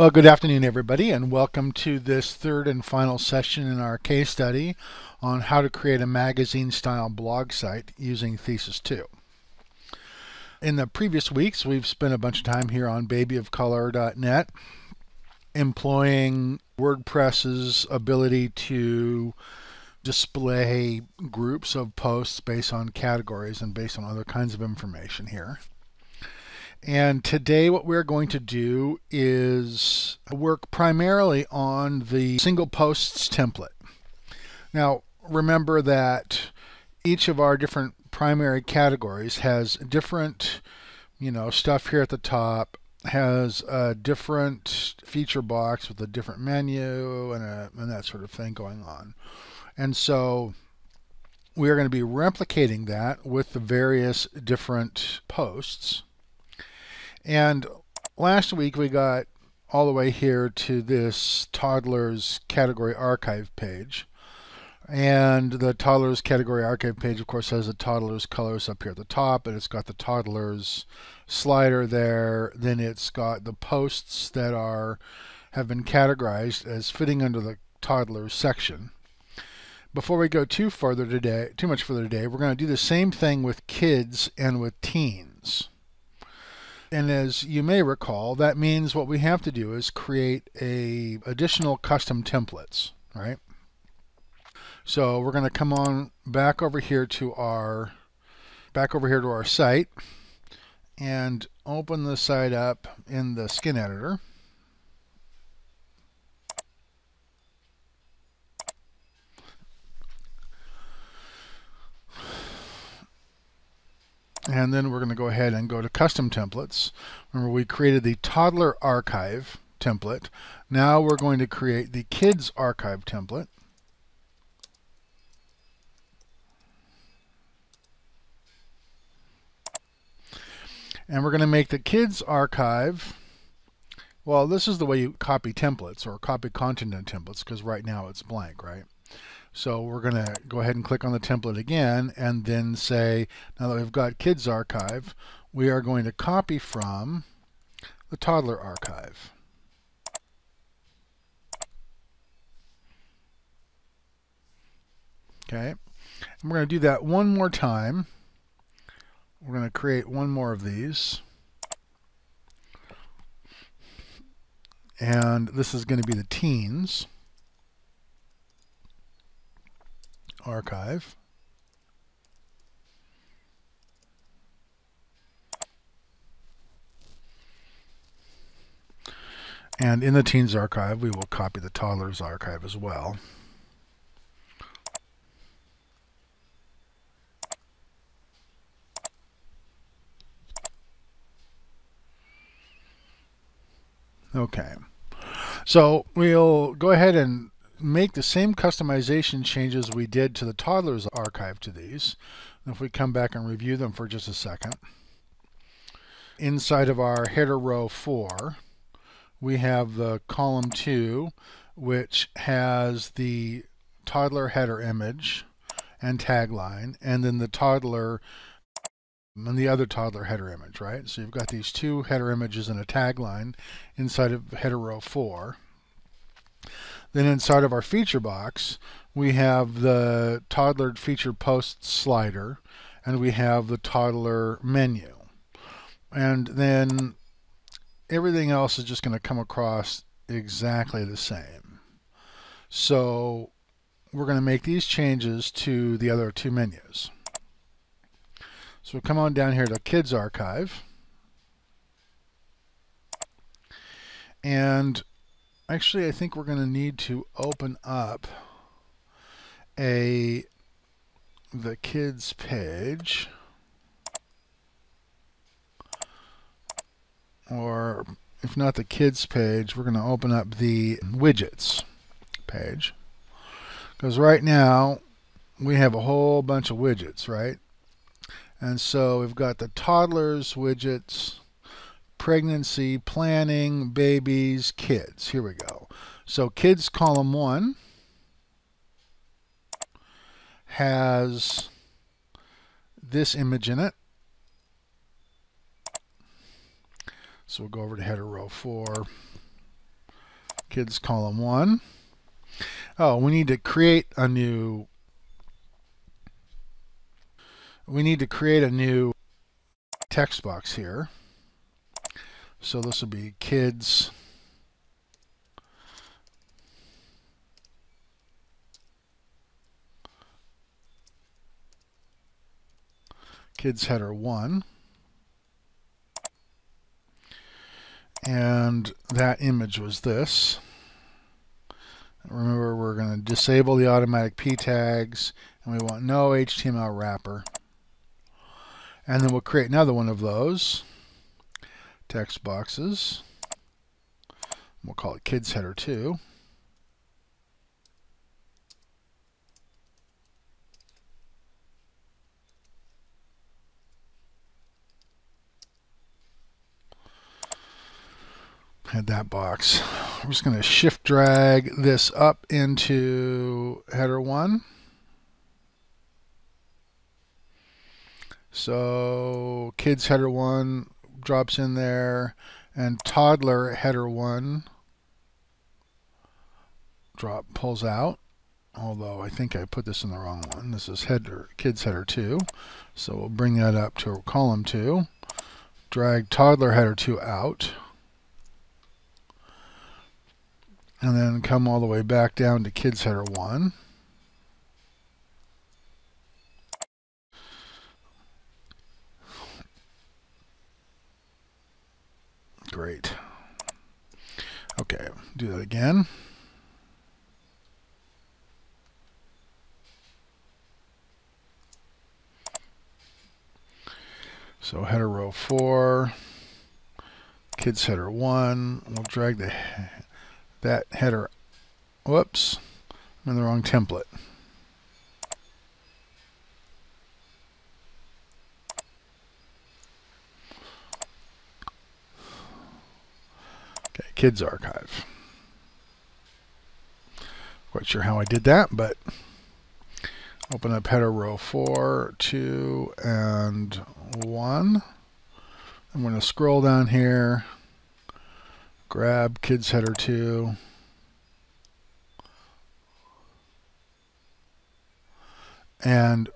Well, good afternoon, everybody, and welcome to this third and final session in our case study on how to create a magazine-style blog site using Thesis 2. In the previous weeks, we've spent a bunch of time here on babyofcolor.net, employing WordPress's ability to display groups of posts based on categories and based on other kinds of information here. And today what we're going to do is work primarily on the single posts template. Now remember that each of our different primary categories has different, stuff here at the top, has a different feature box with a different menu and that sort of thing going on. And so we are going to be replicating that with the various different posts. And last week we got all the way here to this Toddlers Category Archive page. And the Toddlers Category Archive page, of course, has the Toddlers colors up here at the top, and it's got the Toddlers slider there. Then it's got the posts that have been categorized as fitting under the Toddlers section. Before we go too much further today, we're going to do the same thing with kids and with teens. And as you may recall, that means what we have to do is create additional custom templates, right? So we're going to come on back over here to our site and open the site up in the skin editor. And then we're going to go ahead and go to custom templates. Remember, we created the Toddler Archive template. Now we're going to create the Kids Archive template. And we're going to make the Kids Archive, well, this is the way you copy templates or copy content in templates, because right now it's blank, right? So we're going to go ahead and click on the template again and then say, now that we've got Kids Archive, we are going to copy from the Toddler Archive. Okay, and we're going to do that one more time. We're going to create one more of these. And this is going to be the Teens Archive. And in the Teens Archive, we will copy the Toddlers Archive as well. Okay, so we'll go ahead and make the same customization changes we did to the Toddlers Archive to these. And if we come back and review them for just a second, inside of our header row 4, we have the column 2, which has the toddler header image and tagline, and then the toddler and the other toddler header image, right? So you've got these two header images and a tagline inside of header row 4. Then inside of our feature box, we have the toddler featured post slider, and we have the toddler menu. And then everything else is just going to come across exactly the same. So we're going to make these changes to the other two menus. So we'll come on down here to Kids Archive. And actually, I think we're going to need to open up the kids page, or if not the kids page, we're going to open up the widgets page, because right now we have a whole bunch of widgets, right? And so we've got the toddlers widgets, pregnancy, planning, babies, kids. Here we go. So kids column 1 has this image in it. So we'll go over to header row 4. kids column 1. Oh, we need to create a new text box here. So this will be kids header 1. And that image was this. Remember, we're going to disable the automatic p tags, and we want no HTML wrapper. And then we'll create another one of those text boxes. We'll call it kids header 2. Had that box. We're just going to shift drag this up into header 1. So kids header 1 drops in there, and toddler header 1 pulls out. Although I think I put this in the wrong one. This is kids header 2. So we'll bring that up to column 2. Drag toddler header 2 out. And then come all the way back down to kids header 1. Great. Okay, do that again. So header row 4, kids header 1. We'll drag that header. Whoops, I'm in the wrong template. Okay, kids archive. Quite sure how I did that, but open up header row 4, 2, and 1. I'm going to scroll down here, grab kids header 2, and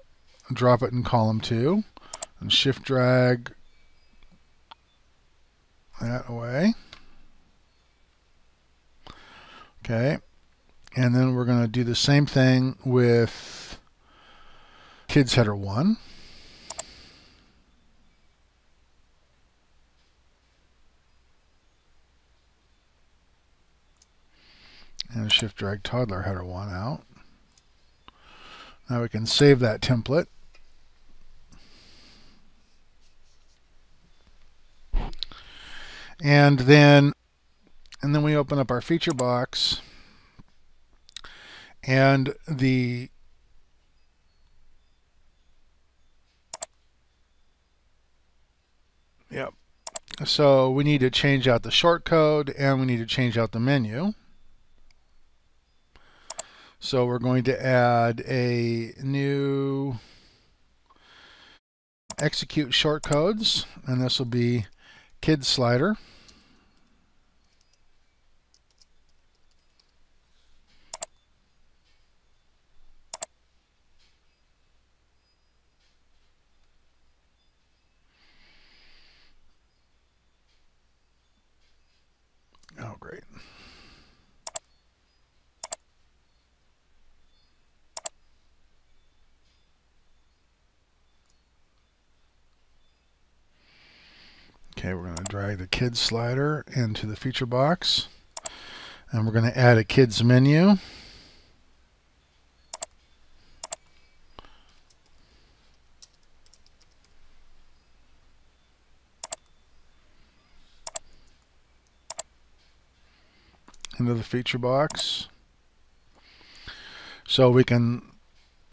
drop it in column 2, and shift drag that away. Okay, and then we're going to do the same thing with kids header 1. And shift drag toddler header 1 out. Now we can save that template. And then we open up our feature box, and so we need to change out the shortcode, and we need to change out the menu. So we're going to add a new execute shortcodes, and this will be kids slider. Oh, great. Okay, we're going to drag the kids slider into the feature box, and we're going to add a kids menu. Into the feature box. So we can,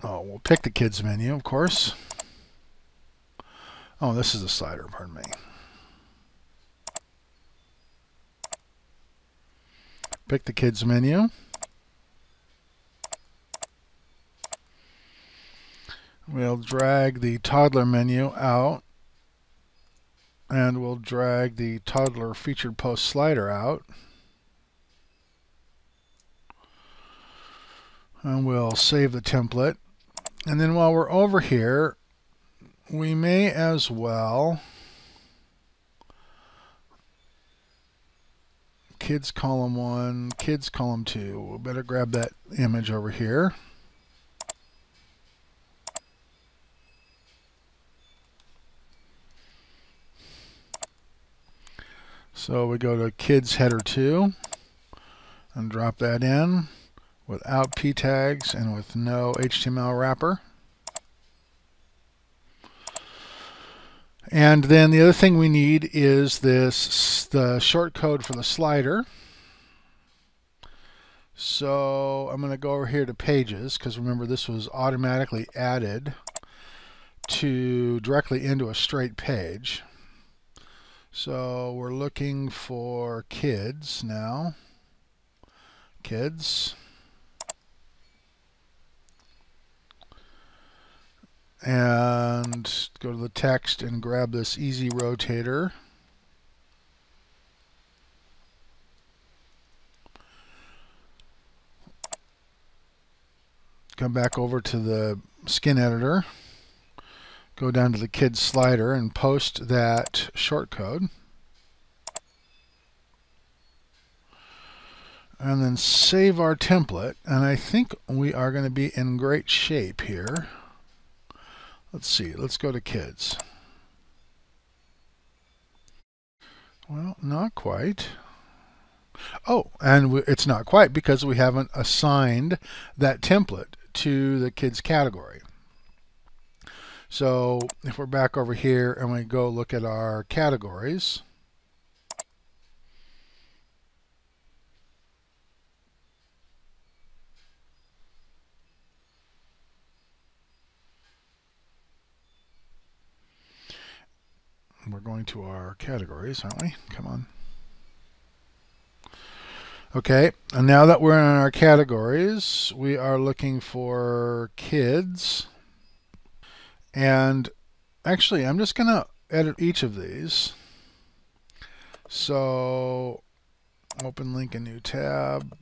we'll pick the kids menu, of course. Oh, this is the slider, pardon me. Pick the kids menu. We'll drag the toddler menu out, and we'll drag the toddler featured post slider out. And we'll save the template. And then while we're over here, we may as well kids column 1, kids column 2. We better grab that image over here. So we go to kids header 2 and drop that in without p tags and with no HTML wrapper. And then the other thing we need is the short code for the slider. So I'm going to go over here to pages, because remember this was automatically added directly into a straight page. So we're looking for kids now. Kids. And go to the text and grab this easy rotator. Come back over to the skin editor. Go down to the kids slider and post that shortcode. And then save our template. And I think we are going to be in great shape here. Let's see. Let's go to kids. Well, not quite. Oh, and it's not quite because we haven't assigned that template to the kids category. So if we're back over here and we go look at our categories, we're going to our categories, aren't we? Come on. Okay, and now that we're in our categories, we are looking for kids. And actually, I'm just going to edit each of these. So open link, a new tab,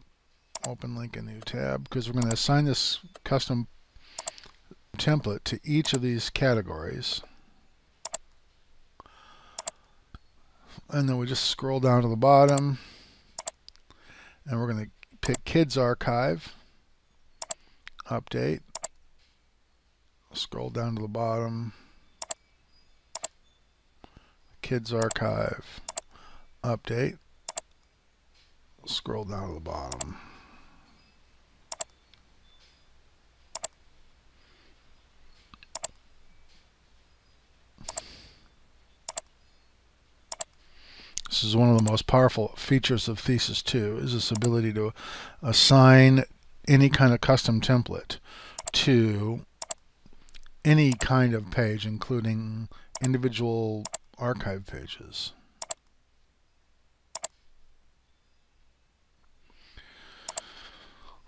open link, a new tab, because we're going to assign this custom template to each of these categories. And then we just scroll down to the bottom, and we're going to pick Kids Archive, update, scroll down to the bottom, Kids Archive, update, scroll down to the bottom. This is one of the most powerful features of Thesis 2, is this ability to assign any kind of custom template to any kind of page, including individual archive pages.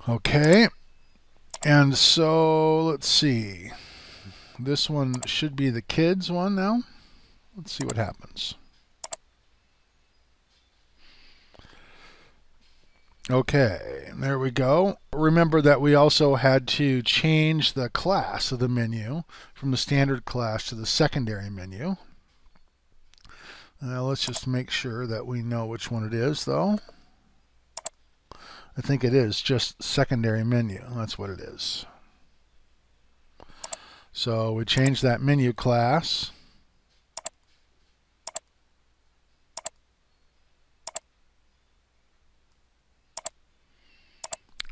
Okay, and so let's see. This one should be the kids one now. Let's see what happens. Okay, there we go. Remember that we also had to change the class of the menu from the standard class to the secondary menu. Now let's just make sure that we know which one it is, though. I think it is just secondary menu. That's what it is. So we change that menu class.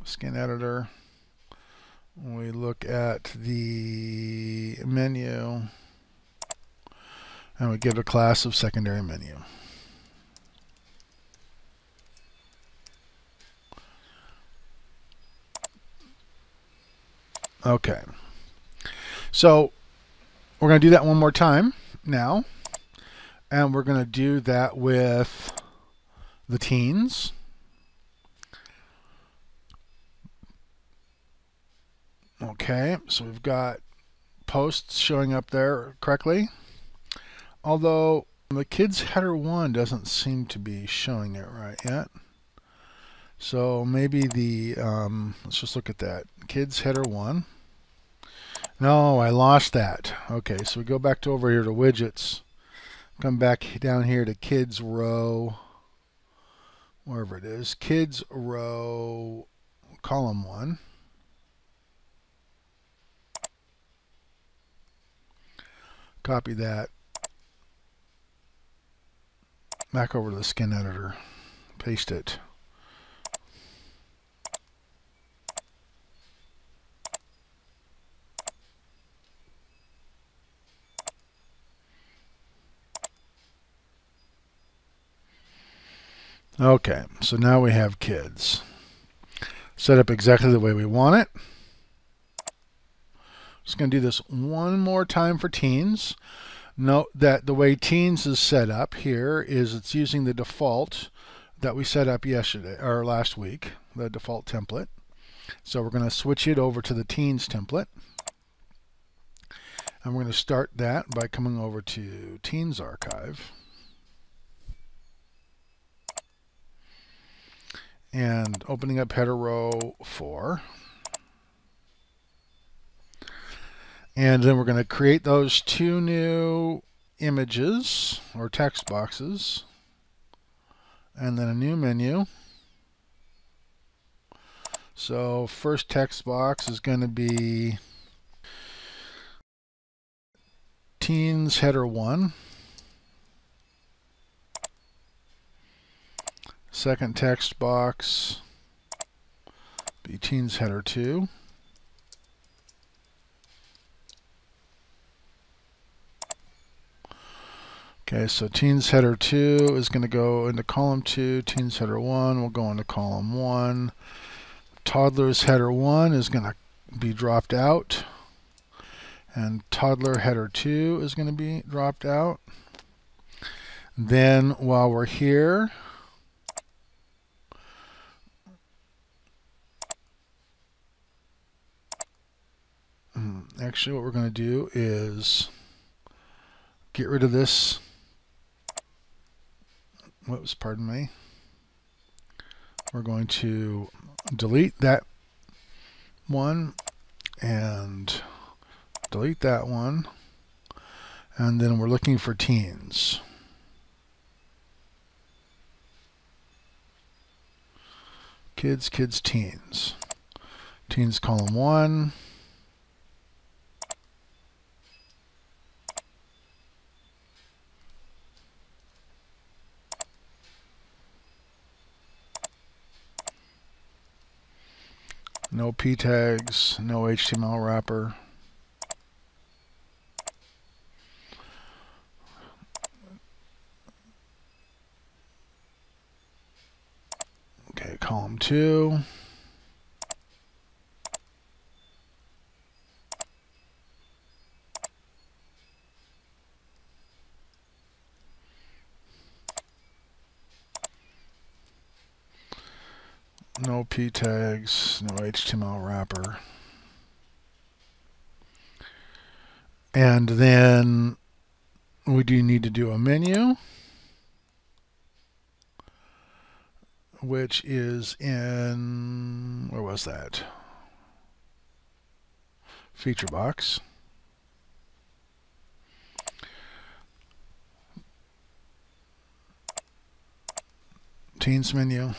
Skin editor. We look at the menu and we give it a class of secondary menu. Okay. So we're going to do that one more time now, and we're going to do that with the teens. Okay, so we've got posts showing up there correctly, although the kids header 1 doesn't seem to be showing it right yet. So maybe the, let's just look at that. Kids header 1. No, I lost that. Okay, so we go back to over here to widgets. Come back down here to kids row, wherever it is. Kids row column 1. Copy that. Back over to the skin editor. Paste it. Okay, so now we have kids. Set up exactly the way we want it. Just going to do this one more time for teens. Note that the way teens is set up here is it's using the default that we set up yesterday or last week, the default template. So we're going to switch it over to the teens template. And we're going to start that by coming over to Teens Archive. And opening up header row 4. And then we're going to create those 2 new images or text boxes. And then a new menu. So first text box is going to be Teens header 1. Second text box be Teens header 2. Okay, so Teens header 2 is going to go into column 2. Teens header 1 will go into column 1. Toddlers header 1 is going to be dropped out. And Toddler header 2 is going to be dropped out. Then while we're here, actually what we're going to do is get rid of this. Whoops, pardon me. We're going to delete that one and delete that one. And then we're looking for teens. Kids, kids, teens. Teens column 1. No p tags, no HTML wrapper. Okay, column 2. No p tags, no HTML wrapper. And then we do need to do a menu, which is in, where was that? Feature box. Teens menu.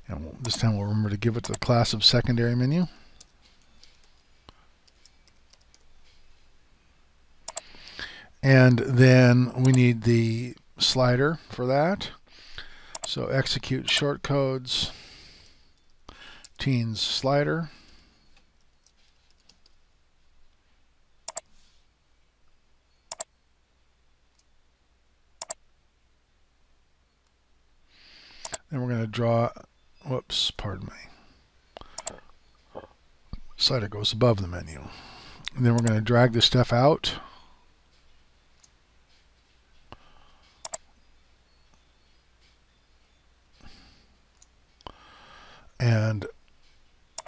And this time we'll remember to give it the class of secondary menu. And then we need the slider for that. So execute shortcodes, teens slider. And we're going to draw, whoops, pardon me. Slider goes above the menu. And then we're going to drag this stuff out. And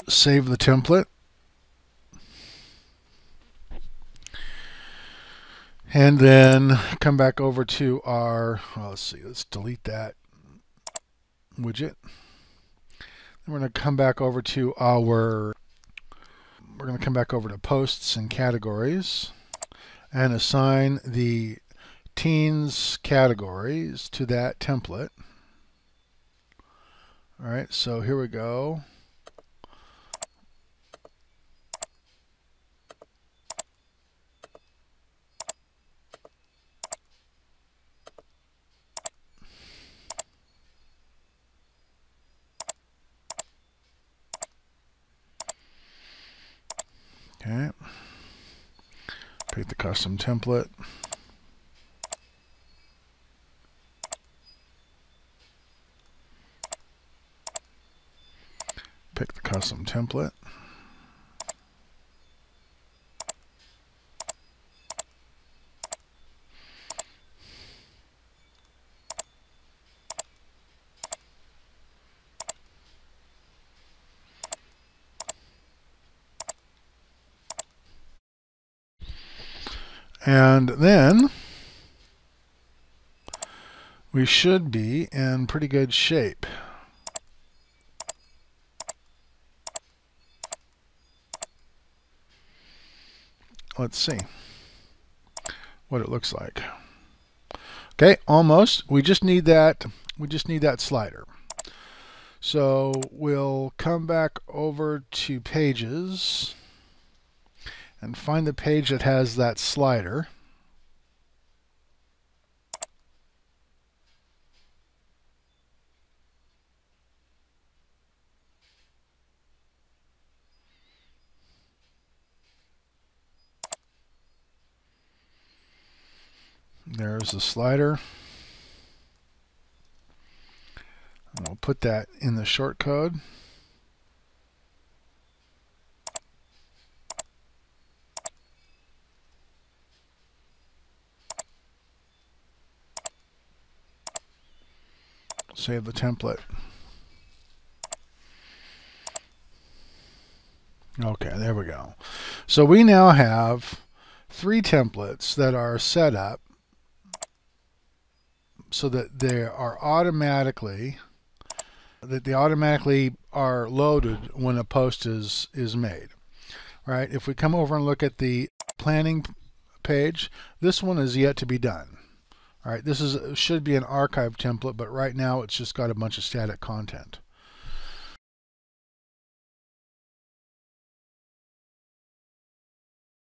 save the template. And then come back over to our, well, let's see, let's delete that widget. Then we're going to come back over to we're going to come back over to posts and categories and assign the teens categories to that template. All right, so here we go. Okay. Pick the custom template. Pick the custom template. And then we should be in pretty good shape. Let's see what it looks like. Okay, almost. We just need that. We just need that slider. So we'll come back over to Pages and find the page that has that slider. There's the slider. And we'll put that in the shortcode. Save the template. Okay, there we go. So we now have 3 templates that are set up so that they are automatically are loaded when a post is made. Right? If we come over and look at the planning page, this one is yet to be done. All right, this should be an archive template, but right now it's just got a bunch of static content.